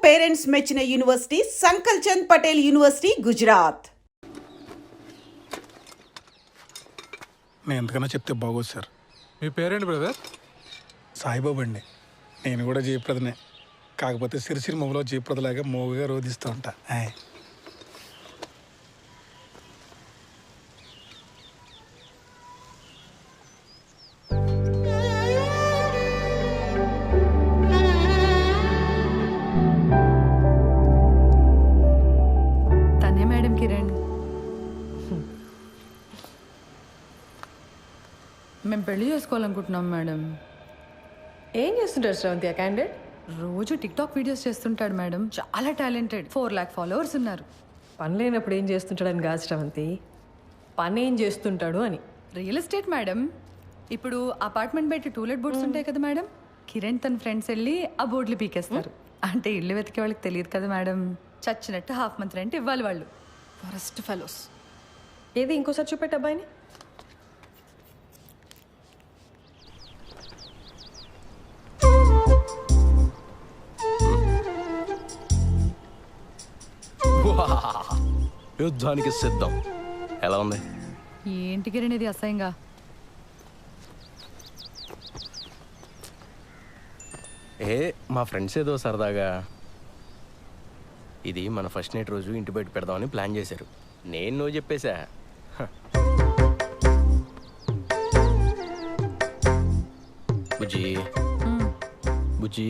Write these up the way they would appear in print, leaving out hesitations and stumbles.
Parents మెచ్చిన university సంకల్ Chand Patel university Gujarat. నేను ఎంతకన్నా చెప్తే బాగోదు సార్. మీ పేరేంటి బ్రదర్? సాయిబాబు అండి. నేను కూడా జయప్రదనే, కాకపోతే సిరిసిరి మొబలో జయప్రదలాగా మోగుగా రోధిస్తూ ఉంటా. తనే మేడం కిరణ్. మేము పెళ్లి చేసుకోవాలనుకుంటున్నాం మేడం. ఏం చేస్తుంటారు శ్రవంతి ఆ క్యాండిడేట్? రోజు టిక్టాక్ వీడియోస్ చేస్తుంటాడు మేడం. చాలా టాలెంటెడ్. 4 lakh ఫాలోవర్స్ ఉన్నారు. పని లేనప్పుడు ఏం చేస్తుంటాడని కాదు శ్రవంతి, పని ఏం చేస్తుంటాడు అని. Real estate madam. ఇప్పుడు అపార్ట్మెంట్ బయట టూలెట్ బోర్డ్స్ ఉంటాయి కదా మేడం, కిరణ్ తన ఫ్రెండ్స్ వెళ్ళి ఆ బోర్డులు పీకేస్తారు. అంటే ఇల్లు వెతికే వాళ్ళకి తెలియదు కదా మేడం, చచ్చినట్టు హాఫ్ మంత్ రెంట్ ఇవ్వాలి వాళ్ళు. Forest fellows. ఏది ఇంకోసారి చూపెట్టు అబ్బాయిని. యుద్ధానికి సిద్ధం. ఎలా ఉంది? ఏంటి కిరణ్ ఇది అసహ్యంగా? మా ఫ్రెండ్స్ ఏదో సరదాగా ఇది మన ఫస్ట్ నైట్ రోజు ఇంటి బయట పెడదామని ప్లాన్ చేశారు. నేను నువ్వు చెప్పేశా. బుజ్జి బుజ్జి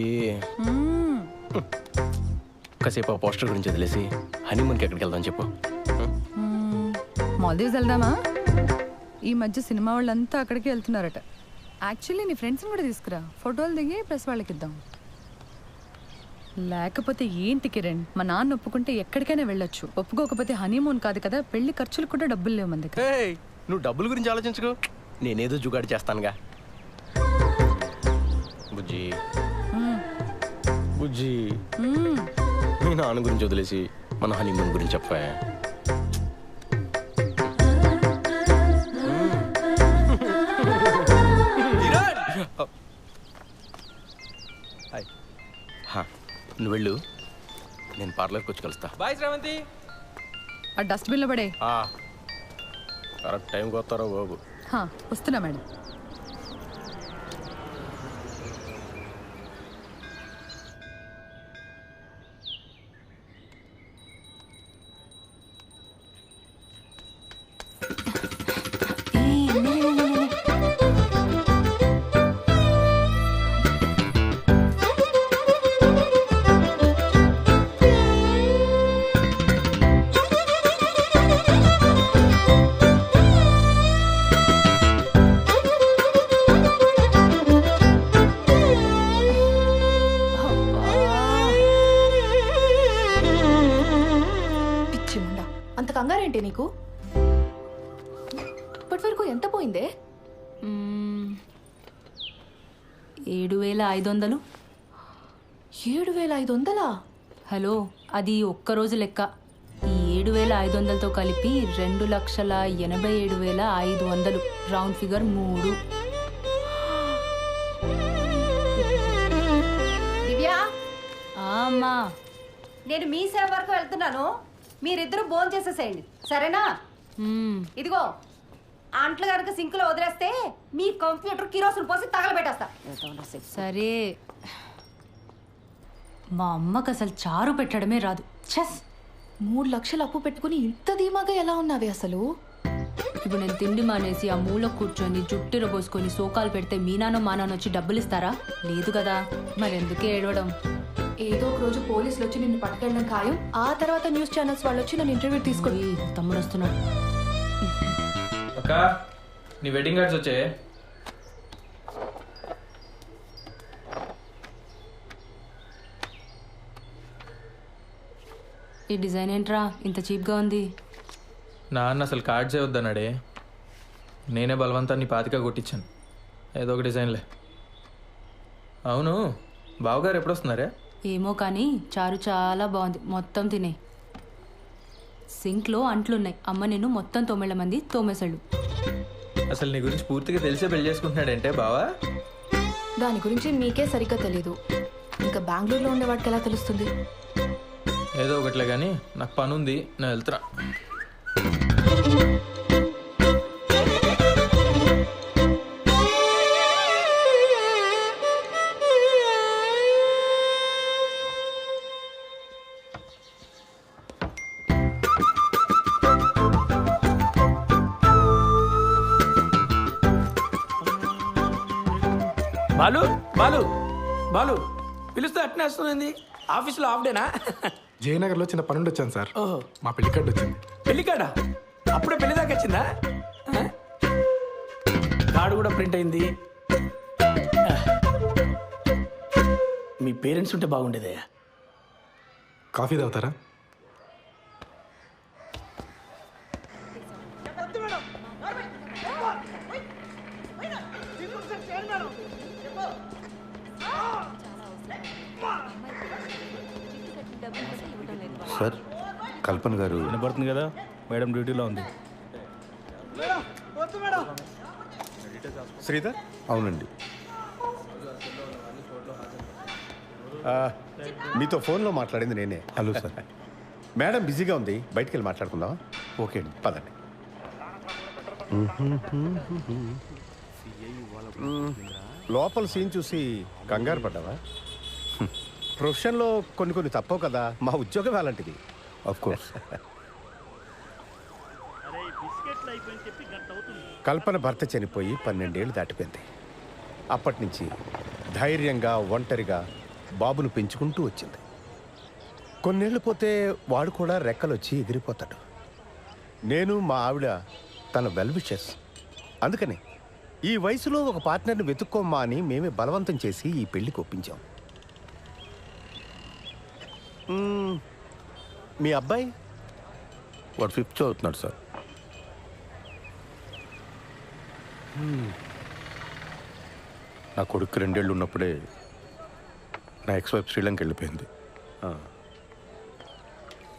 కాసేపు ఆ పోస్టర్ గురించి వదిలేసి హనీమూన్కి ఎక్కడికి వెళ్దాం చెప్పు. మాల్దీవ్స్ వెళ్దామా? ఈ మధ్య సినిమా వాళ్ళంతా అక్కడికి వెళ్తున్నారట. యాక్చువల్లీ నీ ఫ్రెండ్స్ని కూడా తీసుకురా, ఫోటోలు దిగి ప్రెస్ వాళ్ళకి ఇద్దాం. లేకపోతే ఏంటి కిరణ్, మా నాన్న ఒప్పుకుంటే ఎక్కడికైనా వెళ్ళొచ్చు, ఒప్పుకోకపోతే హనీమూన్ కాదు కదా, పెళ్లి ఖర్చులు కూడా డబ్బులు లేవు మన దగ్గర. నువ్వు డబ్బుల గురించి ఆలోచించుకో, నేనేదో జుగాడు చేస్తానుగా. బుజ్జి బుజ్జి మీ నాన్న గురించి వదిలేసి మన హనీమూన్ గురించి చెప్పా. నువ్వు వెళ్ళు, నేను పార్లర్కి వచ్చి కలుస్తా. బాయ్ శ్రవంతి. ఆ డస్ట్బిన్లో పడే. కరెక్ట్ టైంకి వస్తారో బాబు. వస్తున్నా మేడం. అంత కంగారేంటి నీకు? ఇప్పటి వరకు ఎంత పోయిందే? 7,500. 7,500? హలో, అది ఒక్కరోజు లెక్క. ఈ 7,500తో కలిపి 2,87,500. Round figure 3. దివ్య, అమ్మా, నేను మీ సేవ వరకు వెళ్తున్నాను, మీరిద్దరూ భోజనం చేసేసేయండి సరేనా? ఇదిగో అంట్లు కనుక సింకులో వదిలేస్తే మీ కంప్యూటర్ కిరోసిన్ పోసి తగలబెట్టేస్తా. సరే. మా అమ్మకు అసలు చారు పెట్టడమే రాదు. 3 లక్షలు అప్పు పెట్టుకుని ఇంత ధీమాగా ఎలా ఉన్నావే అసలు? ఇప్పుడు నేను తిండి మానేసి ఆ మూల కూర్చొని జుట్టిర పోసుకొని సోకాలు పెడితే మీ నాన్న మా నాన్న వచ్చి డబ్బులు ఇస్తారా? లేదు కదా, మరెందుకే ఏడవడం? ఏదో ఒక రోజు పోలీసులు వచ్చి నిన్ను పట్టుకెళ్ళడం ఖాయం. ఆ తర్వాత న్యూస్ ఛానల్స్ వాళ్ళు వచ్చి నన్ను ఇంటర్వ్యూ తీసుకొని. తమ్ముడు వస్తున్నాడు. అక్క, నీ వెడ్డింగ్ కార్డ్స్ వచ్చాయి. ఈ డిజైన్ ఏంట్రా ఇంత చీప్గా ఉంది? నాన్న అసలు కార్డ్సే వద్దన్నాడే, నేనే బలవంతాన్ని 25 కొట్టించాను. ఏదో ఒక డిజైన్లే. అవును, బావగారు ఎప్పుడు వస్తున్నారే? ఏమో కానీ చారు చాలా బాగుంది, మొత్తం తినే. సింక్లో అంట్లున్నాయి, అమ్మ నేను మొత్తం 9 మంది తోమేశాడు. అసలు నీ గురించి పూర్తిగా తెలిసే పెళ్లి చేసుకుంటున్నాడంటే బావా? దాని గురించి మీకే సరిగ్గా తెలీదు. ఇంకా బెంగళూరులో ఉండేవాడికి ఎలా తెలుస్తుంది? ఏదో ఒకట్లే కానీ నాకు పని ఉంది, నేను వెళ్తున్నా. బాలు బాలు బాలు పిలుస్తే అట్నే వస్తుంది. ఆఫీస్లో హాఫ్ డేనా? జయనగర్లో చిన్న పని ఉండి వచ్చాను సార్. ఓహో, మా పెళ్లి కార్డు వచ్చింది. పెళ్లి కాడా? అప్పుడే పెళ్లి దాకా వచ్చిందా? కార్డు కూడా ప్రింట్ అయింది. మీ పేరెంట్స్ ఉంటే బాగుండేదే. కాఫీ తాగుతారా? సార్, కల్పన గారు వినపడుతుంది కదా, మేడం డ్యూటీలో ఉంది. శ్రీధర్? అవునండి. మీతో ఫోన్లో మాట్లాడింది నేనే. Hello sir. మేడం బిజీగా ఉంది, బయటికి వెళ్ళి మాట్లాడుకుందాం. ఓకే అండి, పదండి. లోపల సీన్ చూసి కంగారు పడ్డావా? ప్రొఫెషన్లో కొన్ని తప్పవు కదా, మా ఉద్యోగం అలాంటిది. Of course. కల్పన భర్త చనిపోయి 12 ఏళ్ళు దాటిపోయింది. అప్పటి నుంచి ధైర్యంగా ఒంటరిగా బాబును పెంచుకుంటూ వచ్చింది. కొన్నేళ్ళు పోతే వాడు కూడా రెక్కలొచ్చి ఎగిరిపోతాడు. నేను మా ఆవిడ తన వెల్ విషెస్. అందుకని ఈ వయసులో ఒక పార్ట్నర్ని వెతుక్కోమ్మా అని మేమే బలవంతం చేసి ఈ పెళ్లికి ఒప్పించాం. మీ అబ్బాయి? వాడు 5th చదువుతున్నాడు సార్. నా కొడుకు 2 ఏళ్ళు ఉన్నప్పుడే నా ఎక్స్ వైఫ్ శ్రీలంక వెళ్ళిపోయింది.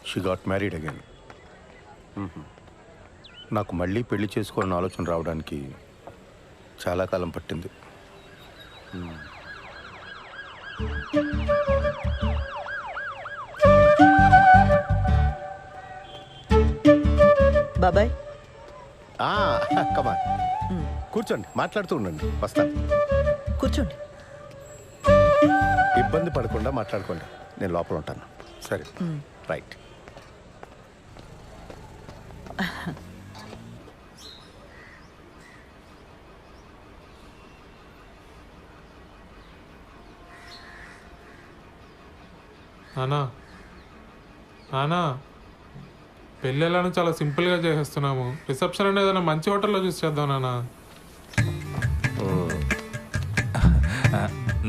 She got married again. నాకు మళ్ళీ పెళ్లి చేసుకోవాలని ఆలోచన రావడానికి చాలా కాలం పట్టింది. బాబాయ్ కమా, కూర్చోండి, మాట్లాడుతూ ఉండండి, వస్తాను. కూర్చోండి. ఇబ్బంది పడకుండా మాట్లాడుకోండి, నేను లోపల ఉంటాను. సరే, రైట్. నానా నానా, పెళ్ళి ఎలానో చాలా సింపుల్గా చేసేస్తున్నాము. రిసెప్షన్ అనేది ఏదైనా మంచి హోటల్లో చూసి చేద్దాం నానా.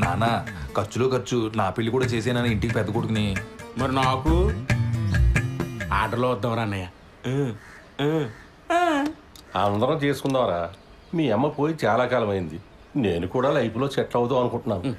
నానా, ఖర్చులో ఖర్చు, నా పెళ్లి కూడా చేసేనని ఇంటికి పెద్ద కొడుకుని. మరి నాకు ఆర్డర్లో వద్దాంరా అన్నయ్య. అందరం చేసుకుందాంరా. మీ అమ్మ పోయి చాలా కాలం అయింది. నేను కూడా లైఫ్లో సెటిల్ అవుదాం అనుకుంటున్నాను.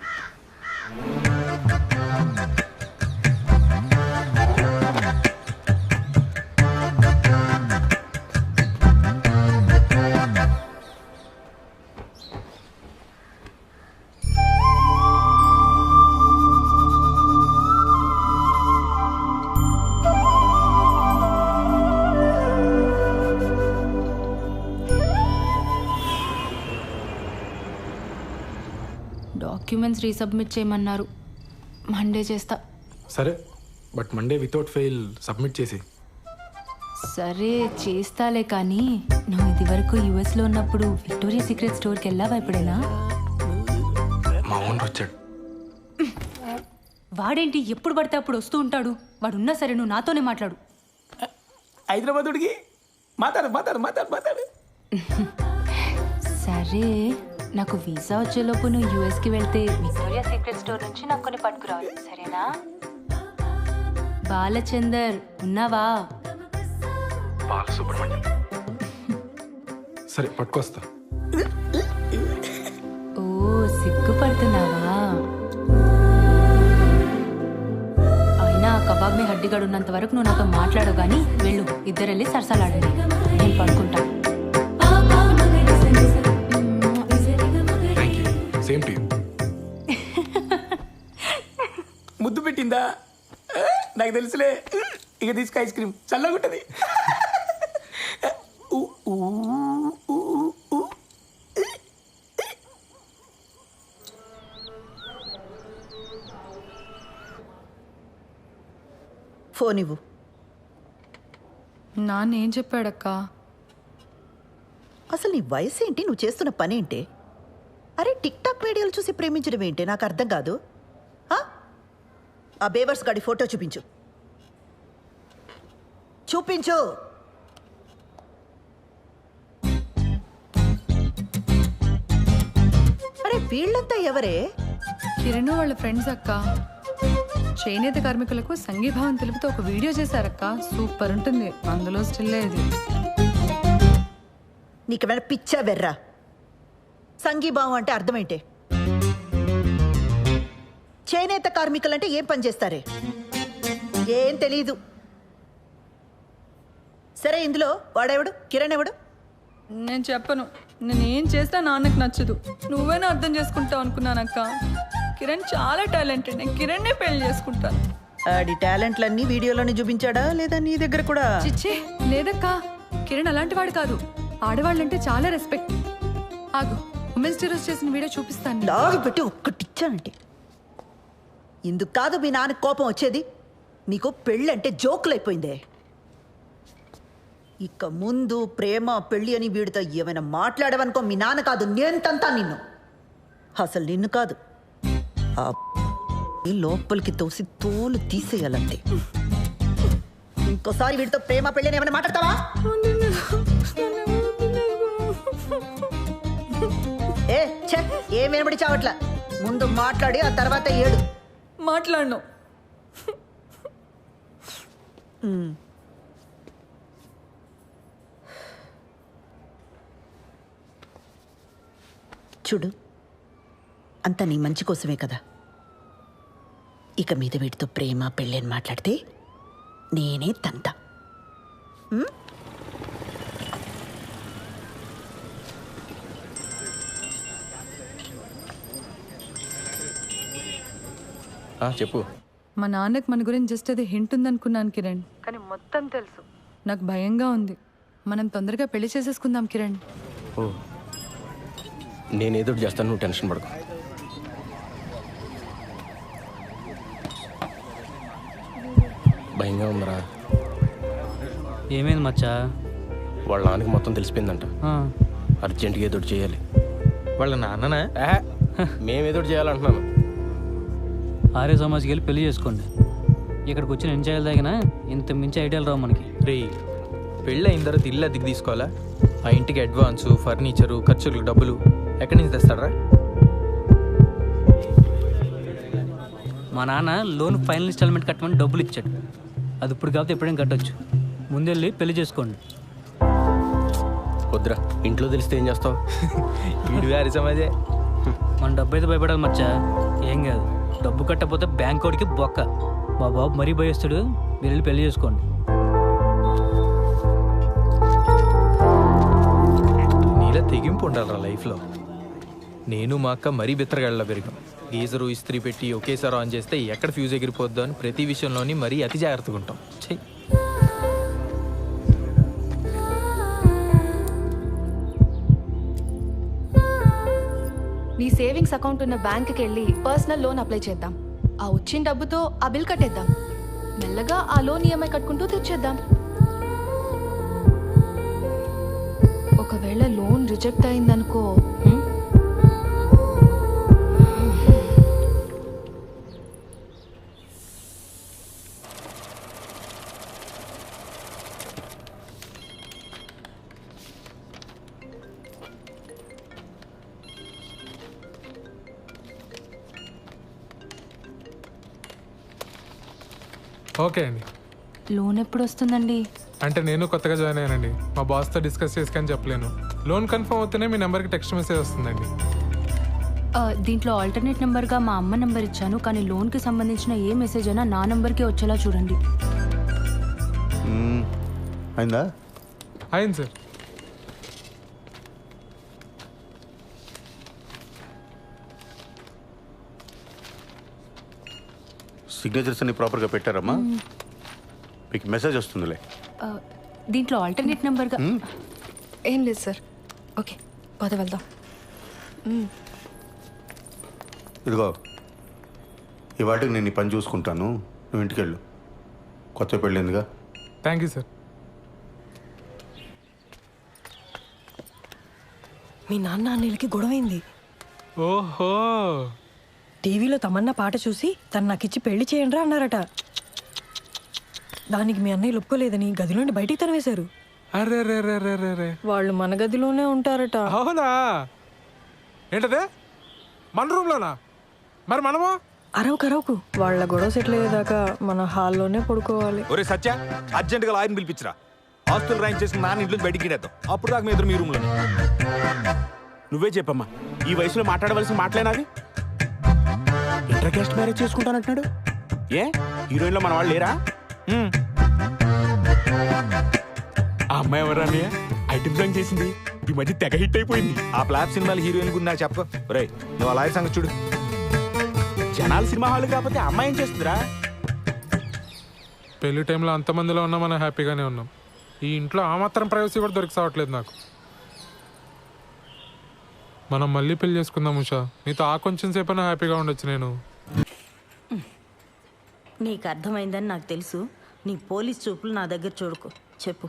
డాక్యుమెంట్స్ రీసబ్మిట్ చేయమన్నారు. మండే చేస్తా. సరే, but Monday without fail submit చేసి. సరే చేస్తాలే, కానీ నువ్వు ఇది వరకు యుఎస్లో ఉన్నప్పుడు విక్టోరియా సీక్రెట్ స్టోర్కి వెళ్ళావా ఎప్పుడైనా? మా ఓనర్ వచ్చాడు. వాడేంటి ఎప్పుడు పడితే అప్పుడు వస్తూ ఉంటాడు? వాడున్నా సరే నువ్వు నాతోనే మాట్లాడు. హైదరాబాదుడికి మాట్లాడు మాట్లాడు మాట్లాడు మాట్లాడు. సరే, నాకు వీసా వచ్చేలోపు నువ్వు యూఎస్కి వెళ్తే విక్టోరియా సీక్రెట్ స్టోర్ నుంచి నాకు కొన్ని పట్టుకురావాలి, సరేనా? బాలచందర్ ఉన్నావా? బాలసుబ్రహ్మణ్యం. సరే, పట్టుకొస్తా. ఓ, సిగ్గుపడుతున్నావా? అయినా కబాబ్ మీ హడ్డిగాడు ఉన్నంత వరకు నువ్వు నాతో మాట్లాడవు, కానీ వెళ్ళు, ఇద్దరు వెళ్ళి సరసాలాడండి, నేను పడుకుంటా. Same to you. అయిందా నాకు తెలుసులే. ఇక తీసుకు ఐస్ క్రీమ్ చల్లగుంటది. ఫోన్ ఇవ్వు. నాన్న ఏం చెప్పాడక్క? అసలు నీ వయసు ఏంటి, నువ్వు చేస్తున్న పని ఏంటి? అరే టిక్ టాక్ వీడియోలు చూసి ప్రేమించడం ఏంటి నాకు అర్థం కాదు. ఆ బేవర్స్ గాడి ఫోటో చూపించు. చూపించు. అరే వీళ్ళంతా ఎవరే? కిరణ్ వాళ్ళ ఫ్రెండ్స్ అక్క. చేనేత కార్మికులకు సంఘీభావం తెలుపుతూ ఒక వీడియో చేశారక్క. సూపర్ ఉంటుంది. అందులో స్టిల్ ఇది. నీకేమైనా పిచ్చా వెర్రా? సంఘీభావం అంటే అర్థమేంటే? చేనేత కార్మికులంటే ఏం పని చేస్తారే? ఏం తెలీదు. సరే ఇందులో వాడెవడు? కిరణ్ ఎవడు? నేను చెప్పను. నేనేం చేస్తా నాన్నకు నచ్చదు. నువ్వేనా అర్థం చేసుకుంటావు అనుకున్నానక్క. కిరణ్ చాలా టాలెంటెడ్. నేను కిరణ్నే పెళ్లి చేసుకుంటాను. ఆడి టాలెంట్లన్నీ వీడియోలోనే చూపించాడా లేదా నీ దగ్గర కూడా? చిచ్చే లేదక్క. కిరణ్ అలాంటి వాడు కాదు. ఆడవాళ్ళంటే చాలా రెస్పెక్ట్. ఆగు, ఉమెన్స్ డే రోజు చేసిన వీడియో చూపిస్తాను. లాగి పెట్టి ఒక్కటిచ్చానంటే ఇందుకు కాదు మీ నాన్న కోపం వచ్చేది. మీకు పెళ్ళంటే జోకులైపోయిందే. ఇక ముందు ప్రేమ పెళ్ళి అని వీడితో ఏమైనా మాట్లాడవనుకో మీ నాన్న కాదు నేను తంతా నిన్ను. అసలు నిన్ను కాదు, ఆ లోపలికి తోసి తోలు తీసేయాలంతే. ఇంకోసారి వీడితో ప్రేమ పెళ్ళి అని ఏమైనా మాట్లాడతావా? ఏ ఛే, ఏం వినబడి చావట్లా. ముందు మాట్లాడి ఆ తర్వాత ఏడు. మాట్లాడను. చూడు, అంతా నీ మంచి కోసమే కదా. ఇక మీద వీటితో ప్రేమ పెళ్ళి అని మాట్లాడితే నేనే తంత. చెప్పు. మా నాన్నకు మన గురించి జస్ట్ అది హింట్ ఉందనుకున్నాను కిరణ్, కానీ మొత్తం తెలుసు. నాకు భయంగా ఉంది. మనం తొందరగా పెళ్లి చేసేసుకుందాం కిరణ్. ఓ నేనేదో చేస్తాను, నువ్వు టెన్షన్ పడకు. భయంగా ఉందరా. ఏమైంది మచ్చా? వాళ్ళ నాన్నకి మొత్తం తెలిసిపోయిందంట. అర్జెంటుగా ఏదో చేయాలి. వాళ్ళ నాన్ననా? మేమేదో చేయాలంటున్నాను. ఆర్య సమాజ్కి వెళ్ళి పెళ్లి చేసుకోండి. ఇక్కడికి వచ్చి నేను చేయాలి తగిన ఇంత మించి ఐడియాలు రావు మనకి. రే, పెళ్ళి అయిన తర్వాత ఇల్లు అద్దెకి తీసుకోవాలా? ఆ ఇంటికి అడ్వాన్సు, ఫర్నిచరు, ఖర్చులకు డబ్బులు ఎక్కడి నుంచి తెస్తాడరా? మా నాన్న లోన్ ఫైనల్ ఇన్స్టాల్మెంట్ కట్టమని డబ్బులు ఇచ్చాడు. అది ఇప్పుడు కాకపోతే ఎప్పుడైనా కట్టొచ్చు. ముందెళ్ళి పెళ్లి చేసుకోండి. వద్దురా, ఇంట్లో తెలిస్తే ఏం చేస్తావు? వీడు వారి సమాజే. మన డబ్బు అయితే భయపడాలి మచ్చా. ఏం కాదు, డబ్బు కట్టకపోతే బ్యాంక్ వాడికి బొక్క. మా బాబు మరీ భయస్తాడు. మీరు వెళ్ళి పెళ్లి చేసుకోండి. నీలా తెగింపు ఉండాలరా లైఫ్లో. నేను మా అక్క మరీ బిత్తరగాళ్ళ పెరిగాం. గీజరు ఇస్త్రీ పెట్టి ఒకేసారి ఆన్ చేస్తే ఎక్కడ ఫ్యూజ్ ఎగిరిపోద్దో అని ప్రతి విషయంలోని మరీ అతి జాగ్రత్తగా ఉంటాం. చెయ్యి. నీ సేవింగ్స్ అకౌంట్ ఉన్న బ్యాంక్కి వెళ్ళి పర్సనల్ లోన్ అప్లై చేద్దాం. ఆ వచ్చిన డబ్బుతో ఆ బిల్ కట్టేద్దాం. మెల్లగా ఆ లోన్ ఈఎంఐ కట్టుకుంటూ తెచ్చేద్దాం. ఒకవేళ లోన్ రిజెక్ట్ అయిందనుకో, ఓకే అండి. లోన్ ఎప్పుడు వస్తుందండి? అంటే నేను కొత్తగా జాయిన్ అయ్యానండి. మా బాస్తో డిస్కస్ చేసుకొని చెప్పలేను. లోన్ కన్ఫర్మ్ అవుతూనే మీ నెంబర్కి టెక్స్ట్ మెసేజ్ వస్తుందండి. దీంట్లో ఆల్టర్నేట్ నెంబర్గా మా అమ్మ నెంబర్ ఇచ్చాను, కానీ లోన్కి సంబంధించిన ఏ మెసేజ్ అయినా నా నెంబర్కే వచ్చేలా చూడండి. అయిందా? అయింది సార్. సిగ్నేచర్స్ అన్ని ప్రాపర్గా పెట్టారమ్మా? మీకు మెసేజ్ వస్తుందిలే. దీంట్లో ఆల్టర్నేట్ నెంబర్గా ఏం లేదు సార్. ఓకే పద వెళ్దాం. ఇదిగో ఈ వాటికి నేను ఈ పని చూసుకుంటాను, నువ్వు ఇంటికి వెళ్ళు. కొత్త పెళ్ళిందిగా. Thank you sir. మీ నాన్న అన్నయ్యలకి గొడవైంది. ఓహో, టీవీలో తమన్నా పాట చూసి తను నాకిచ్చి పెళ్లి చేయండి అన్నారట. దానికి మీ అన్నయ్య ఒప్పుకోలేదని గదిలోండి బయటికి తరివేశారు. అరే రే రే రే రే రే. వాళ్ళు మన గదిలోనే ఉంటారట. అవునా? ఏంటదే, మన రూమ్లోనా? మరి మనము అరవకు వాళ్ళ గొడవ సెటిల్ అయ్యేదాకా మన హాల్లోనే పడుకోవాలి. ఒరే సత్య, అర్జెంటుగా లాయర్ని పిలిపించరా. ఆస్తులు రాయింగ్ చేసిన నాన్న ఇంట్లో బయటికి గిడేద్దాం. అప్పుడు దాకా మీ ఇద్దరు మీ రూమ్లో. నువ్వే చెప్పమ్మా, ఈ వయసులో మాట్లాడవలసిన మాటలేనాది? ఇంటర్ కాస్ట్ మ్యారేజ్ చేసుకుంటానంటున్నాడు. ఏ హీరోయిన్లో మన వాళ్ళు లేరా? ఆ అమ్మాయి ఎవరా అన్నయ్య? ఐటమ్ సాంగ్ చేసింది, ఈ మధ్య తెగ హిట్ అయిపోయింది. ఆ ఫ్లాప్ సినిమాలు హీరోయిన్ గురించి నాకు చెప్పు. రే నువ్వు ఆ లాయర్ సంగతి చూడు. జనాలు సినిమా హాల్ కాకపోతే అమ్మాయి ఏం చేస్తుందిరా? పెళ్లి టైంలో అంతమందిలో ఉన్నా మనం హ్యాపీగానే ఉన్నాం. ఈ ఇంట్లో ఆ మాత్రం ప్రైవసీ కూడా దొరికి సావట్లేదు నాకు. మనం మళ్ళీ పెళ్లి చేసుకుందాం ఉషా. నీతో ఆ కొంచెం సేపైనా హ్యాపీగా ఉండొచ్చు. నేను నీకు అర్థమైందని నాకు తెలుసు. నీ పోలీస్ చూపులు నా దగ్గర చూడుకో. చెప్పు,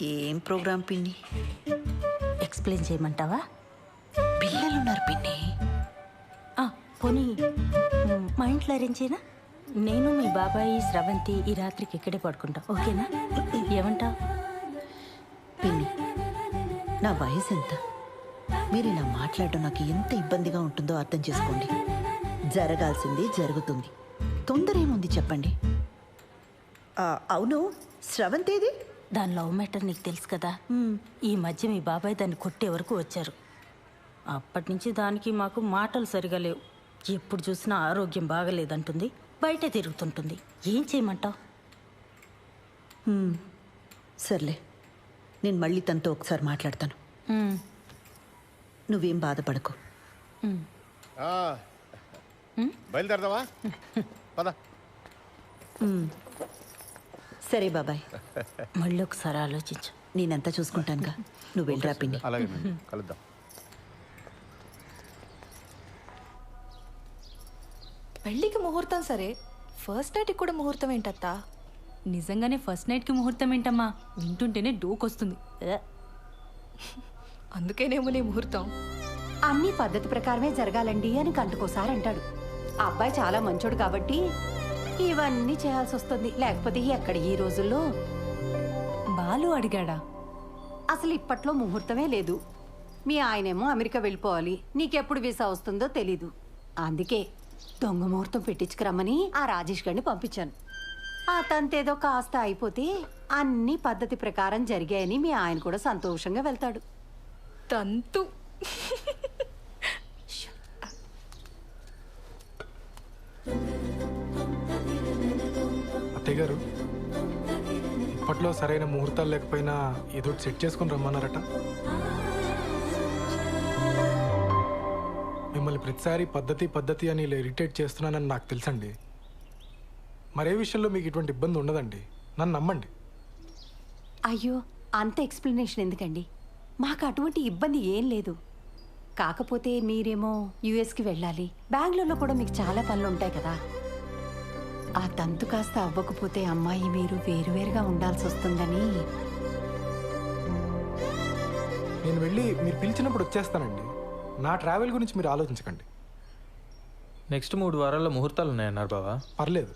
ఏం ప్రోగ్రామ్ పిన్ని? ఎక్స్ప్లెయిన్ చేయమంటావా? పిల్లలున్నారు పిన్ని. పోనీ మా ఇంట్లో అరేంజ్ చేయనా? నేను మీ బాబాయి స్రవంతి ఈ రాత్రికి ఇక్కడే పడుకుంటాం, ఓకేనా? ఏమంటా పిన్ని? నా వయసు ఎంత? మీరు ఇలా మాట్లాడడం నాకు ఎంత ఇబ్బందిగా ఉంటుందో అర్థం చేసుకోండి. జరగాల్సింది జరుగుతుంది, తొందర ఏముంది చెప్పండి. అవును, స్రవంతేది? దాని లవ్ మ్యాటర్ నీకు తెలుసు కదా. ఈ మధ్య మీ బాబాయ్ దాన్ని కొట్టే వరకు వచ్చారు. అప్పటి నుంచి దానికి మాకు మాటలు సరిగా లేవు. ఎప్పుడు చూసినా ఆరోగ్యం బాగలేదంటుంది, బయట తిరుగుతుంటుంది. ఏం చేయమంటావు? సర్లే, నేను మళ్ళీ తనతో ఒకసారి మాట్లాడతాను. నువ్వేం బాధపడకు. బయలుదేరదావా? పద. సరే బాబాయ్, మళ్ళీ ఒకసారి ఆలోచించు. నేనంతా చూసుకుంటానుగా, నువ్వు వెళ్ళరా పిన్ని. అలాగే కలుద్దాం. పెళ్ళికి ముహూర్తం సరే, ఫస్ట్ నైట్కి కూడా ముహూర్తం ఏంటత్తా? నిజంగానే ఫస్ట్ నైట్కి ముహూర్తం ఏంటమ్మా? వింటుంటేనే డోకొస్తుంది. అందుకేనేమో నీ ముహూర్తం. అన్ని పద్ధతి ప్రకారమే జరగాలండి అని గంటకోసారి అంటాడు. ఆ అబ్బాయి చాలా మంచోడు కాబట్టి ఇవన్నీ చేయాల్సి వస్తుంది. లేకపోతే ఎక్కడ ఈ రోజుల్లో. బాలు అడిగాడా? అసలు ఇప్పట్లో ముహూర్తమే లేదు. మీ ఆయనేమో అమెరికా వెళ్ళిపోవాలి, నీకెప్పుడు వీసా వస్తుందో తెలీదు. అందుకే దొంగ ముహూర్తం పెట్టించుకురమ్మని ఆ రాజేష్ గారిని పంపించాను. ఆ తంతేదో కాస్త అయిపోతే అన్ని పద్ధతి ప్రకారం జరిగాయని మీ ఆయన కూడా సంతోషంగా వెళ్తాడు. తంతు. అత్తయ్య గారు, ఇప్పట్లో సరైన ముహూర్తాలు లేకపోయినా ఏదో సెట్ చేసుకుని రమ్మన్నారట. మిమ్మల్ని ప్రతిసారి పద్ధతి అని ఇలా ఇరిటేట్ చేస్తున్నానని నాకు తెలుసండి. మరే విషయంలో మీకు ఇటువంటి ఇబ్బంది ఉండదండి, నన్ను నమ్మండి. అయ్యో, అంత ఎక్స్ప్లెనేషన్ ఎందుకండి? మాకు అటువంటి ఇబ్బంది ఏం లేదు. కాకపోతే మీరేమో యుఎస్కి వెళ్ళాలి, బెంగళూరులో కూడా మీకు చాలా పనులు ఉంటాయి కదా. ఆ తంతు కాస్త అవ్వకపోతే అమ్మాయి మీరు వేరువేరుగా ఉండాల్సి వస్తుందని. నేను వెళ్ళి మీరు పిలిచినప్పుడు వచ్చేస్తానండి. నా ట్రావెల్ గురించి మీరు ఆలోచించకండి. నెక్స్ట్ 3 వారాల్లో ముహూర్తాలు ఉన్నాయన్నారు బావా. పర్లేదు,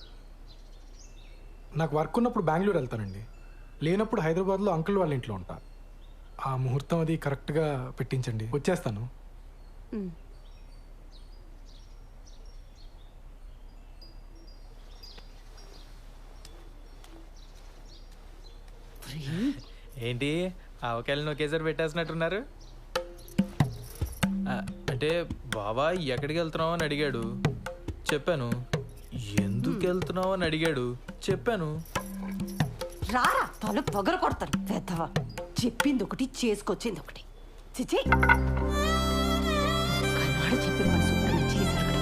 నాకు వర్క్ ఉన్నప్పుడు బెంగళూరు వెళ్తానండి, లేనప్పుడు హైదరాబాద్లో అంకుల్ వాళ్ళ ఇంట్లో ఉంటా. ఆ ముహూర్తం అది కరెక్ట్గా పెట్టించండి, వచ్చేస్తాను. ఏంటి ఆవకాయలను ఒకేసారి పెట్టేసినట్టున్నారు? అంటే బావా ఎక్కడికి వెళ్తున్నావు అని అడిగాడు, చెప్పాను. ఎందుకు వెళ్తున్నావు అని అడిగాడు, చెప్పాను. రారా తల పొగర కొడతాను పెద్దవా. చెప్పింది ఒకటి, చేసుకొచ్చింది ఒకటి. చిచి, కన్నాడు చెప్పిన మన శుభ్రంగా చేశారు.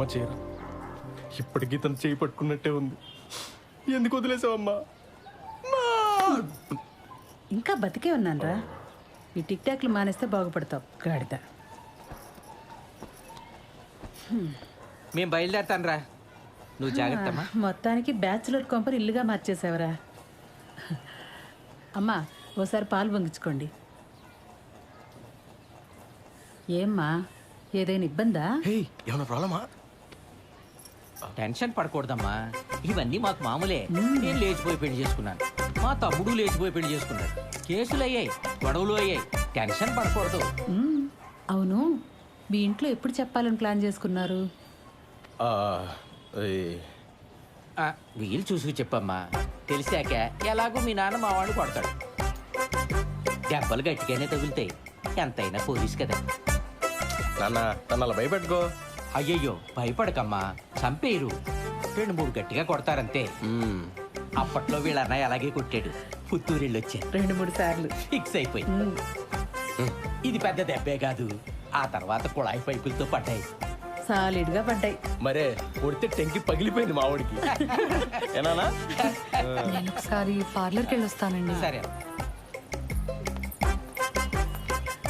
అమ్మ చీర ఇప్పటికీ తను చేయి పట్టుకున్నట్టే ఉంది. ఎందుకు వదిలేసావమ్మా? ఇంకా బతికే ఉన్నానరా. ఈ టిక్ టాక్లు మానేస్తే బాగుపడతావు గాడిద. మేము బయలుదేరుతాను రా, నువ్వు జాగ్రత్తమ్మా. మొత్తానికి బ్యాచులర్ కొంపని ఇల్లుగా మార్చేసావరా. అమ్మా ఓసారి పాలు పొంగించుకోండి. ఏమ్మా ఏదైనా ఇబ్బందా? ఏమైనా ప్రాబ్లమా? టెన్షన్ పడకూడదమ్మా, ఇవన్నీ మాకు మామూలే. నేను లేచిపోయి పెళ్లి చేసుకున్నాను, మా తమ్ముడు లేచిపోయి పెళ్లి చేసుకున్నాడు. కేసులు అయ్యాయి, గొడవలు అయ్యాయి, టెన్షన్ పడకూడదు. అవును, మీ ఇంట్లో ఎప్పుడు చెప్పాలని ప్లాన్ చేసుకున్నారు? వీలు చూసుకు చెప్పమ్మా, తెలిసాక ఎలాగో మీ నాన్న మా వాడిని కొడతాడు. దెబ్బలు గట్టిగానే తగులుతాయి, ఎంతైనా పోలీస్ కదా. నాన్న తను అలా భయపెట్టుకో. అయ్యయ్యో భయపడకమ్మా, చంపేరు. 2-3 గట్టిగా కొడతారంతే. అప్పట్లో వీళ్ళ అన్నయ్య అలాగే కొట్టాడు. పుత్తూరెళ్ళి వచ్చాను 2-3 సార్లు ఫిక్స్ అయిపోయి. ఇది పెద్ద దెబ్బే కాదు, ఆ తర్వాత కుళాయి పైపులతో పడ్డాయి. సాలిడ్గా పడ్డాయి. మరే కొడితే టెంకి పగిలిపోయింది మా వాడికి. ఏనానా? నేను ఒకసారి పార్లర్కి వెళ్ళి వస్తానండి. సరే.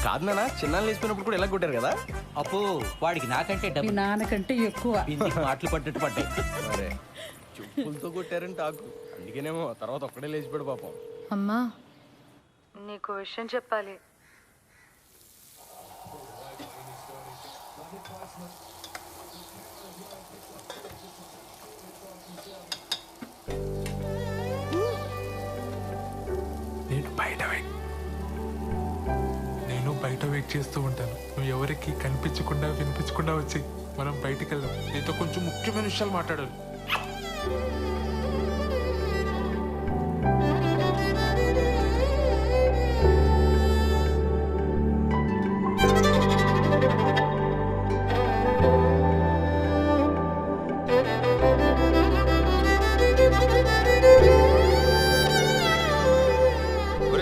కాదు నాన్న, చిన్నాళ్ళు వేసిపోయినప్పుడు కూడా ఎలా కొట్టారు కదా? అప్పు వాడికి నాకంటే మీ నాన్నకంటే ఎక్కువ మాటలు పడ్డట్టు పడ్డాయి. మరే చెప్పులతో కొట్టారంటే ఆకు, అందుకేనేమో తర్వాత ఒక్కడే లేచిపోయాడు పాపం. అమ్మా నీకు విషయం చెప్పాలి. నేను బయట వెయిట్ చేస్తూ ఉంటాను. నువ్వు ఎవరికి కనిపించకుండా వినిపించకుండా వచ్చి మనం బయటికి వెళ్దాం. నీతో కొంచెం ముఖ్యమైన విషయాలు మాట్లాడాలి.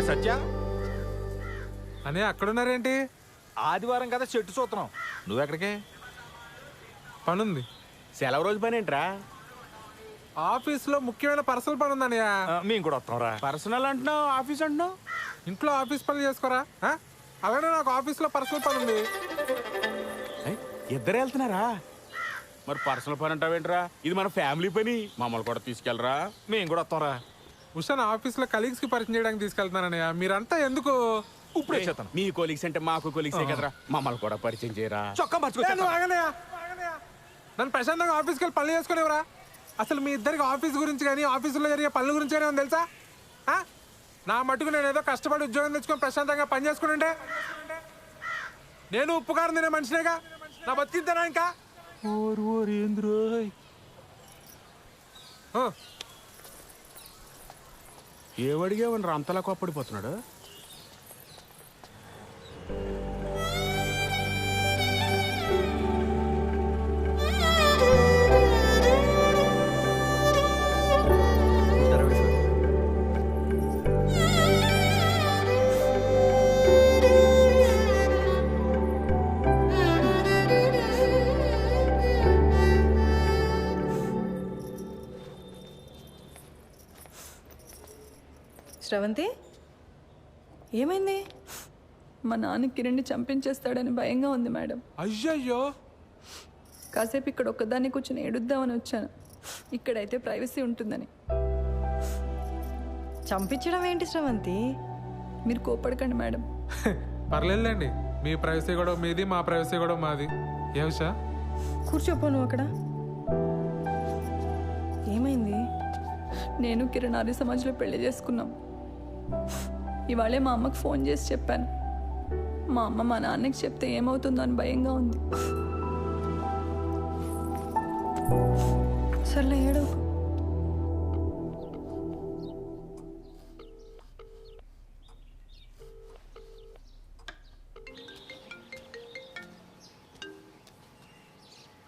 సత్య అనే అక్కడున్నారేంటి? ఆదివారం కదా చెట్టు చూస్తున్నాం. నువ్వెక్కడికే? పనుంది. సెలవు రోజు పని ఏంట్రా? ఆఫీస్లో ముఖ్యమైన పర్సనల్ పని ఉందన్నయ్య. మేము కూడా వస్తాంరా. పర్సనల్ అంటున్నావు, ఆఫీస్ అంటున్నావు. ఇంట్లో ఆఫీస్ పనులు చేసుకోరా? అలానే నాకు ఆఫీస్లో పర్సనల్ పని ఉంది. ఇద్దరు వెళ్తున్నారా? మరి పర్సనల్ పని అంటావేంట్రా? ఇది మన ఫ్యామిలీ పని, మమ్మల్ని కూడా తీసుకెళ్ళరా. మేము కూడా వస్తాంరా. ఉషాన్ ఆఫీస్లో కలీగ్స్ కి పరిచయం చేయడానికి తీసుకెళ్తున్నానన్నయ్య. మీరంతా ఎందుకు? ఇప్పుడు వచ్చేస్తాను. మీ కొలీగ్స్ అంటే మాకు కొలీగ్సే కదరా, మమ్మల్ని కూడా పరిచయం చేయరా. చొక్కా నన్ను ప్రశాంతంగా ఆఫీస్కి వెళ్ళి పనులు చేసుకునేవరా? అసలు మీ ఇద్దరికి ఆఫీస్ గురించి కానీ ఆఫీసులో జరిగే పనుల గురించి కానీ ఉంది తెలుసా? నా మటుకు నేను ఏదో కష్టపడి ఉద్యోగం తెచ్చుకొని ప్రశాంతంగా పని చేసుకుని నేను ఉప్పుకారం తినే మనిషినేగా. నా బతికిద్దానా ఇంకా? ఏమడిగేవని అంతలా కోప్పడిపోతున్నాడు? శ్రవంతి ఏమైంది? మా నాన్న కిరణ్ని చంపించేస్తాడని భయంగా ఉంది మేడం. అయ్యయ్యో. కాసేపు ఇక్కడ ఒక్కదాన్ని కూర్చొని ఏడుద్దామని వచ్చాను. ఇక్కడైతే ప్రైవసీ ఉంటుందని. చంపించడం ఏంటి శ్రవంతి? మీరు కోపడకండి మేడం. పర్లేదులేండి, మీ ప్రైవసీ కూడా మీది, మా ప్రైవసీ కూడా మాది. ఏ ఉషా? కూర్చోపో నువ్వు అక్కడ. ఏమైంది? నేను కిరణ్ ఆర్య సమాజ్లో పెళ్లి చేసుకున్నాం. ఇవాళే మా అమ్మకు ఫోన్ చేసి చెప్పాను. మా అమ్మ మా నాన్నకి చెప్తే ఏమవుతుందో అని భయంగా ఉంది. సర్లే ఏడో.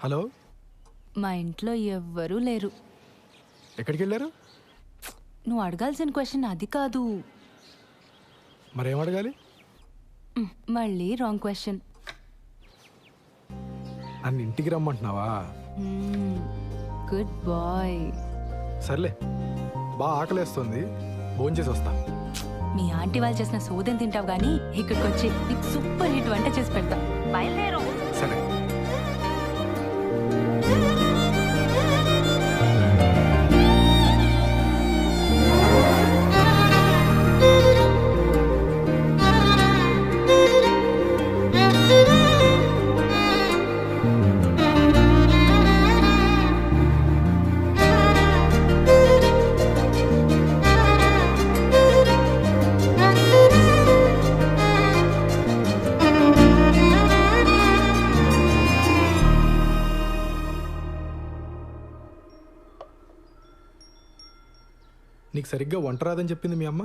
హలో, మా ఇంట్లో ఎవ్వరూ లేరు. ఎక్కడికి వెళ్ళారు? నువ్వు అడగాల్సిన క్వశ్చన్ అది కాదు. మరేం అడగాలి? మళ్ళీ రాంగ్ క్వశ్చన్. నన్ను ఇంటికి రమ్మంటున్నావా? Good bye. సర్లే, బాగా ఆకలేస్తుంది, భోంచేసి వస్తా. మీ ఆంటీ వాళ్ళు చేసిన సోదం తింటావు కానీ ఇక్కడికి వచ్చి నీకు సూపర్ హిట్ వంట చేసి పెడతా. బయలుదేరు. సరే. నీకు సరిగ్గా వంట రాదని చెప్పింది మీ అమ్మ?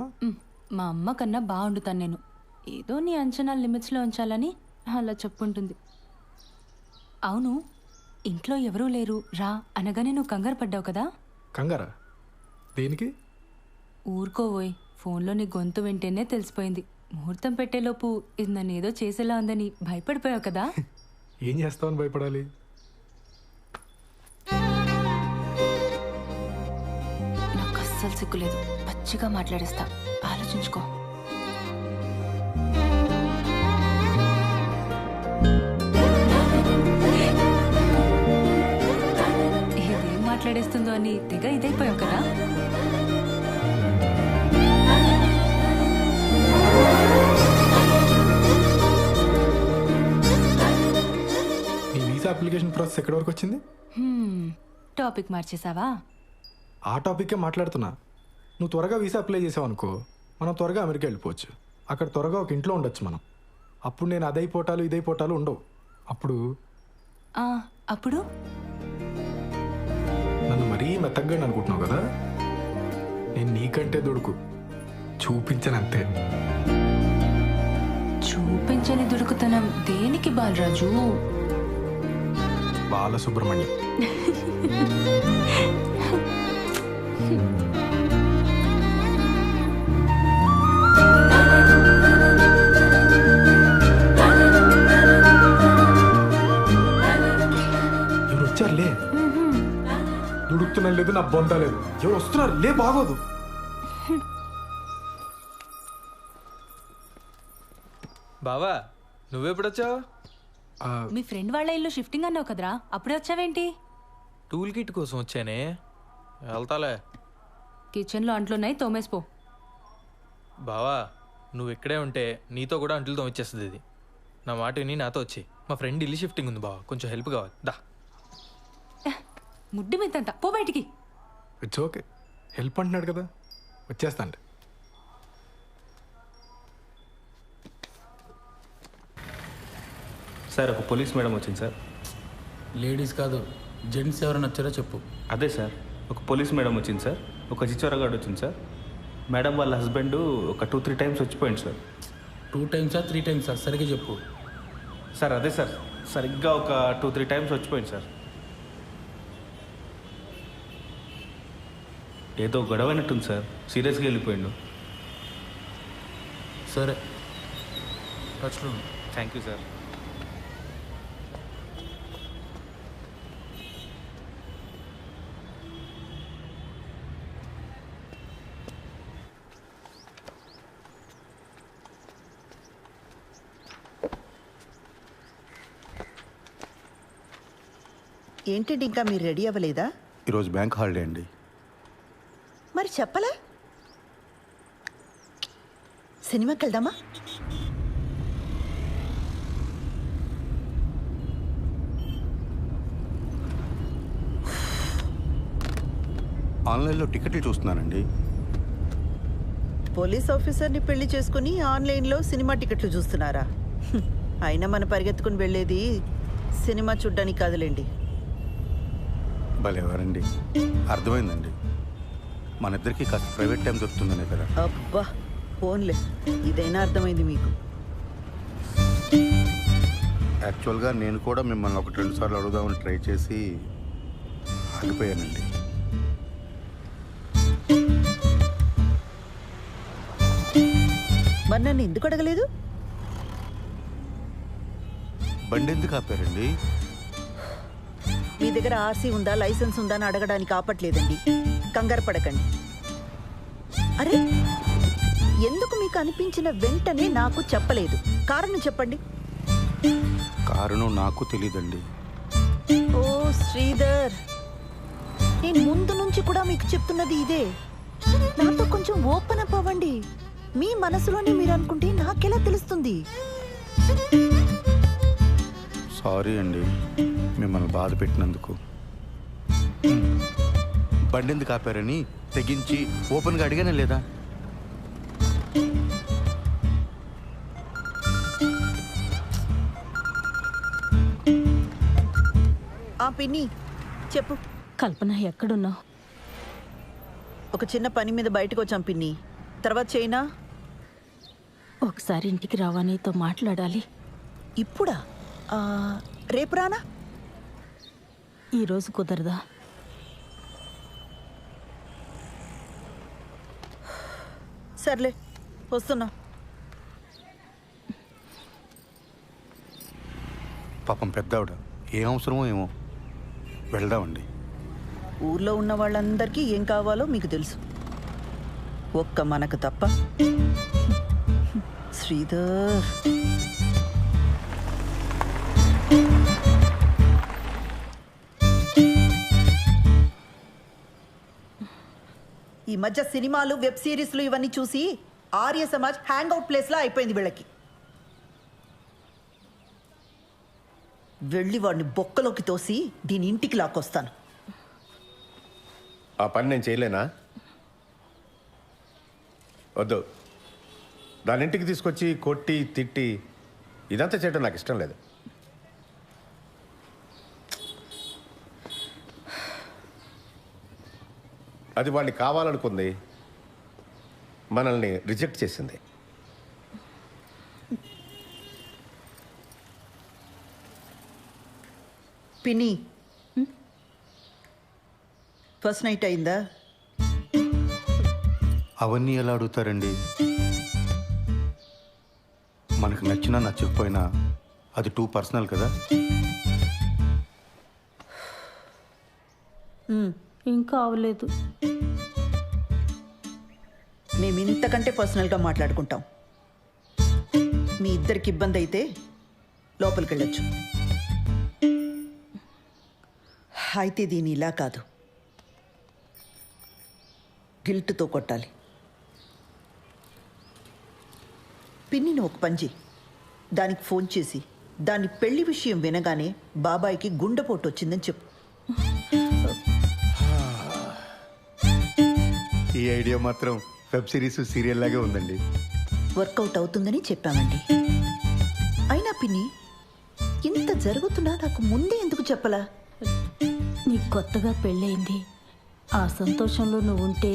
మా అమ్మ కన్నా బాగుండుతాను నేను. ఏదో నీ అంచనా లిమిట్స్లో ఉంచాలని అలా చెప్పుంటుంది. అవును, ఇంట్లో ఎవరూ లేరు రా అనగానే నువ్వు కంగారు పడ్డావు కదా? కంగారా? దేనికి? ఊరుకోవోయ్, ఫోన్లో నీ గొంతు వింటేనే తెలిసిపోయింది. ముహూర్తం పెట్టేలోపు ఇది నన్ను ఏదో చేసేలా ఉందని భయపడిపోయావు కదా? ఏం చేస్తావని భయపడాలి? నాకు అస్సలు సిగ్గులేదు, పచ్చిగా మాట్లాడేస్తా, ఆలోచించుకో. ఇదేం మాట్లాడేస్తుందో అని తెగ ఇదైపోయావు కదా? నీ వీసా అప్లికేషన్ ప్రాసెస్ ఎక్కడి వరకు వచ్చింది? టాపిక్ మార్చేసావా? ఆ టాపిక్కే మాట్లాడుతున్నా. నువ్వు త్వరగా వీసా అప్లై చేసావు అనుకో, మనం త్వరగా అమెరికా వెళ్ళిపోవచ్చు. అక్కడ త్వరగా ఒక ఇంట్లో ఉండొచ్చు మనం. అప్పుడు నేను అదైపోటాలు ఇదైపోటాలు ఉండవు. అప్పుడు అప్పుడు నన్ను మరీ మెత్తగ్గా అనుకుంటున్నావు కదా? నేను నీకంటే దొడుకు చూపించనంతే. చూపించని దుడుకుతనం దేనికి బాలరాజు? బాలసుబ్రహ్మణ్యం. ఎవరు వచ్చారులే? దుడుకుతున్నా లేదు, నా బొంద లేదు. ఎవరు వస్తున్నారు లే, బాగోదు. బావా, నువ్వెప్పుడొచ్చావు? మీ ఫ్రెండ్ వాళ్ళ ఇల్లు షిఫ్టింగ్ అన్నావు కదరా, అప్పుడే వచ్చావేంటి? టూల్ కిట్ కోసం వచ్చానే, వెళ్తాలే. కిచెన్లో అంట్లున్నాయి, తోమేసిపో. బావా, నువ్వు ఇక్కడే ఉంటే నీతో కూడా అంట్లు తోమిచ్చేస్తుంది ఇది. నా మాట విని నాతో వచ్చి. మా ఫ్రెండ్ ఇల్లు షిఫ్టింగ్ ఉంది బావా, కొంచెం హెల్ప్ కావాలి. దా. ముడ్డి మీదంతా పో బయటికి. ఇట్స్ ఓకే, హెల్ప్ అంటున్నాడు కదా, వచ్చేస్తాను. సార్, ఒక పోలీస్ మేడం వచ్చింది సార్. లేడీస్ కాదు, జెంట్స్ ఎవరైనా వచ్చారో చెప్పు. అదే సార్, ఒక పోలీస్ మేడం వచ్చింది సార్. ఒక చిచ్చోరగాడు వచ్చింది సార్. మేడం వాళ్ళ హస్బెండ్ ఒక 2-3 టైమ్స్ వచ్చిపోయింది సార్. 2 టైమ్సా 3 టైమ్సా సరిగ్గా చెప్పు. సార్ అదే సార్, సరిగ్గా ఒక 2-3 టైమ్స్ వచ్చిపోయింది సార్. ఏదో గొడవ అయినట్టుంది సార్, సీరియస్గా వెళ్ళిపోయిండు. సరే, టచ్లో. Thank you sir. ఏంటండి ఇంకా మీరు రెడీ అవ్వలేదా? ఈరోజు బ్యాంక్ హాలిడే అండి. మరి చెప్పలే? సినిమాకి వెళ్దామా? ఆన్లైన్లో టికెట్లు చూస్తున్నానండి. పోలీస్ ఆఫీసర్ని పెళ్లి చేసుకుని ఆన్లైన్లో సినిమా టికెట్లు చూస్తున్నారా? అయినా మన పరిగెత్తుకుని వెళ్ళేది సినిమా చూడ్డానికి కాదులేండి. భలేవారండి, అర్థమైందండి. మన ఇద్దరికి కాస్త ప్రైవేట్ టైం దొరుకుతుందనే కదా. అబ్బా ఫోన్లే, ఇదైనా అర్థమైంది మీకు. యాక్చువల్గా నేను కూడా మిమ్మల్ని 1-2 సార్లు అడుగుదామని ట్రై చేసి ఆగిపోయానండి. మరి నన్ను ఎందుకు అడగలేదు? బండి ఎందుకు ఆపారండి? మీ దగ్గర ఆర్సీ ఉందా, లైసెన్స్ ఉందా అని అడగడానికి ఆపట్లేదండి. కంగారు పడకండి. అరే, ఎందుకు మీకు అనిపించిన వెంటనే నాకు చెప్పలేదు? కారణం చెప్పండి. కారణం నాకు తెలీదండి. ఓ శ్రీధర్, నేను ముందు నుంచి కూడా మీకు చెప్తున్నది ఇదే. నాతో కొంచెం ఓపెన్ అప్ అవ్వండి. మీ మనసులోనే మీరు అనుకుంటే నాకెలా తెలుస్తుంది? సారీ అండి మిమ్మల్ని బాధ పెట్టినందుకు. బండి ఎందుకు ఆపారని తెగించి ఓపెన్గా అడిగానే లేదా? పిన్ని చెప్పు. కల్పన ఎక్కడున్నావు? ఒక చిన్న పని మీద బయటకు వచ్చాం పిన్ని. తర్వాత చేయనా? ఒకసారి ఇంటికి రావా, నీతో మాట్లాడాలి. ఇప్పుడా? రేపు రానా? ఈరోజు కుదరదా? సర్లే, వస్తున్నా. పాపం పెద్దావిడ, ఏం అవసరమో ఏమో. వెళ్దామండి. ఊర్లో ఉన్న వాళ్ళందరికీ ఏం కావాలో మీకు తెలుసు, ఒక్క మనకు తప్ప. శ్రీధర్, ఈ మధ్య సినిమాలు, వెబ్ సిరీస్లు ఇవన్నీ చూసి ఆర్య సమాజ్ హ్యాంగ్ అవుట్ ప్లేస్లా అయిపోయింది వీళ్ళకి. వెళ్ళి వాడిని బొక్కలోకి తోసి దీని ఇంటికి లాక్కొస్తాను. ఆ పని నేను చేయలేనా? వద్దు. దాని ఇంటికి తీసుకొచ్చి కొట్టి తిట్టి ఇదంతా చేయడం నాకు ఇష్టం లేదు. అది వాడిని కావాలనుకుంది, మనల్ని రిజెక్ట్ చేసింది. పిన్ని, ఫస్ట్ నైట్ అయిందా? అవన్నీ ఎలా అడుగుతారండి? మనకు నచ్చినా నచ్చకపోయినా అది టూ పర్సనల్ కదా. ఇంకా అవలేదు. మేము ఇంతకంటే పర్సనల్గా మాట్లాడుకుంటాం. మీ ఇద్దరికి ఇబ్బంది అయితే లోపలికి వెళ్ళొచ్చు. అయితే దీని ఇలా కాదు, గిల్ట్తో కొట్టాలి. పిన్నిని ఒక పని చేయి, దానికి ఫోన్ చేసి దాని పెళ్లి విషయం వినగానే బాబాయికి గుండెపోటు వచ్చిందని చెప్పు. ఈ ఐడియా మాత్రం వెబ్ సిరీస్, సీరియల్ లాగే ఉందండి. వర్కౌట్ అవుతుందని చెప్పామండి. అయినా పిన్ని, ఇంత జరుగుతున్నా నాకు ముందే ఎందుకు చెప్పలా? నీకు కొత్తగా పెళ్ళయింది, ఆ సంతోషంలో నువ్వు ఉంటే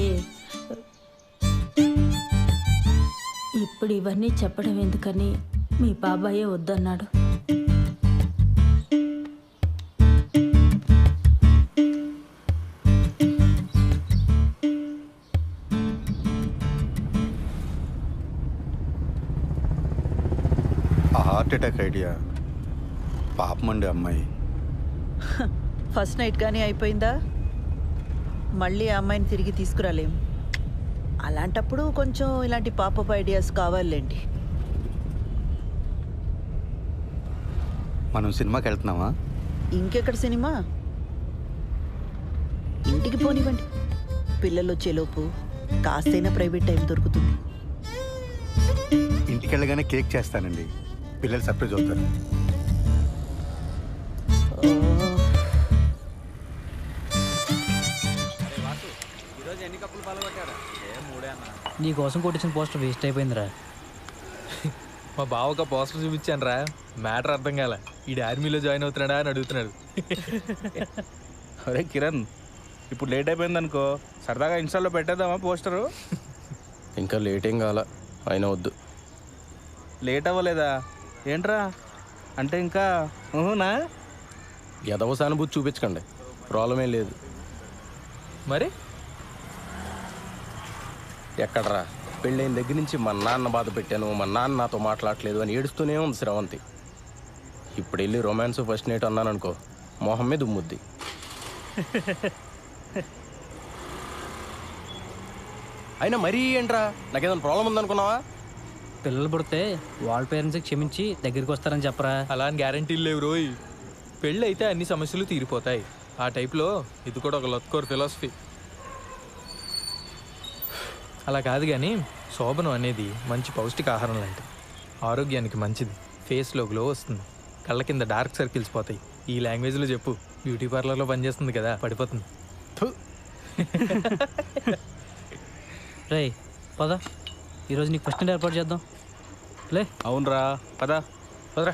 ఇప్పుడు ఇవన్నీ చెప్పడం ఎందుకని మీ బాబాయే వద్దన్నాడు. ఆ హార్ట్ అటాక్ ఐడియా పాపమండి అమ్మాయి. ఫస్ట్ నైట్ కానీ అయిపోయిందా? మళ్ళీ ఆ అమ్మాయిని తిరిగి తీసుకురాలేం. అలాంటప్పుడు కొంచెం ఇలాంటి పాపప్ ఐడియాస్ కావాలండి. మనం సినిమాకి వెళ్తున్నామా? ఇంకెక్కడ సినిమా? ఇంటికి పోనివ్వండి. పిల్లలు వచ్చేలోపు కాస్తైనా ప్రైవేట్ టైం దొరుకుతుంది. ఇంటికి వెళ్ళగానే కేక్ చేస్తానండి, పిల్లలు సర్ప్రైజ్ అవుతారు. నీ కోసం కొట్టించిన పోస్టర్ వేస్ట్ అయిపోయిందిరా. మా బావ ఒక పోస్టర్ చూపించాను రా, మ్యాటర్ అర్థం కాల. ఈ ఆర్మీలో జాయిన్ అవుతున్నాడా అని అడుగుతున్నాడు. అరే కిరణ్, ఇప్పుడు లేట్ అయిపోయింది అనుకో, సరదాగా ఇన్స్టాల్లో పెట్టేద్దామా పోస్టరు? ఇంకా లేట్ ఏం కావాలా, అయినా వద్దు. లేట్ అవ్వలేదా ఏంట్రా? అంటే ఇంకా ఊహునా? ఎదవ సానుభూతి చూపించకండి, ప్రాబ్లం ఏం లేదు. మరి ఎక్కడరా, పెళ్ళైన దగ్గర నుంచి మా నాన్న బాధ పెట్టాను, మా నాన్న నాతో మాట్లాడలేదు అని ఏడుస్తూనే ఉంది శ్రవంతి. ఇప్పుడు వెళ్ళి రొమాన్స్ ఫస్ట్ నైట్ అన్నాను అనుకో, మొహం మీద ఉమ్ముద్ది. అయినా మరీ ఏంట్రా, నాకేదైనా ప్రాబ్లం ఉందనుకున్నావా? పిల్లలు పుడితే వాళ్ళ పేరెంట్స్కి క్షమించి దగ్గరికి వస్తారని చెప్పరా? అలా అని గ్యారంటీలు లేవు రోయ్. పెళ్ళి అయితే అన్ని సమస్యలు తీరిపోతాయి. ఆ టైప్లో ఇది కూడా ఒక లత్కోర్ ఫిలాసఫీ. అలా కాదు కానీ శోభనం అనేది మంచి పౌష్టికాహారం లాంటిది. ఆరోగ్యానికి మంచిది. ఫేస్లో గ్లో వస్తుంది, కళ్ళ కింద డార్క్ సర్కిల్స్ పోతాయి. ఈ లాంగ్వేజ్లో చెప్పు. బ్యూటీ పార్లర్లో పనిచేస్తుంది కదా, పడిపోతుంది. రే పద, ఈరోజు నీకు ఫస్ట్ ఏర్పాటు చేద్దాం. లే అవునరా, పదా పదరా.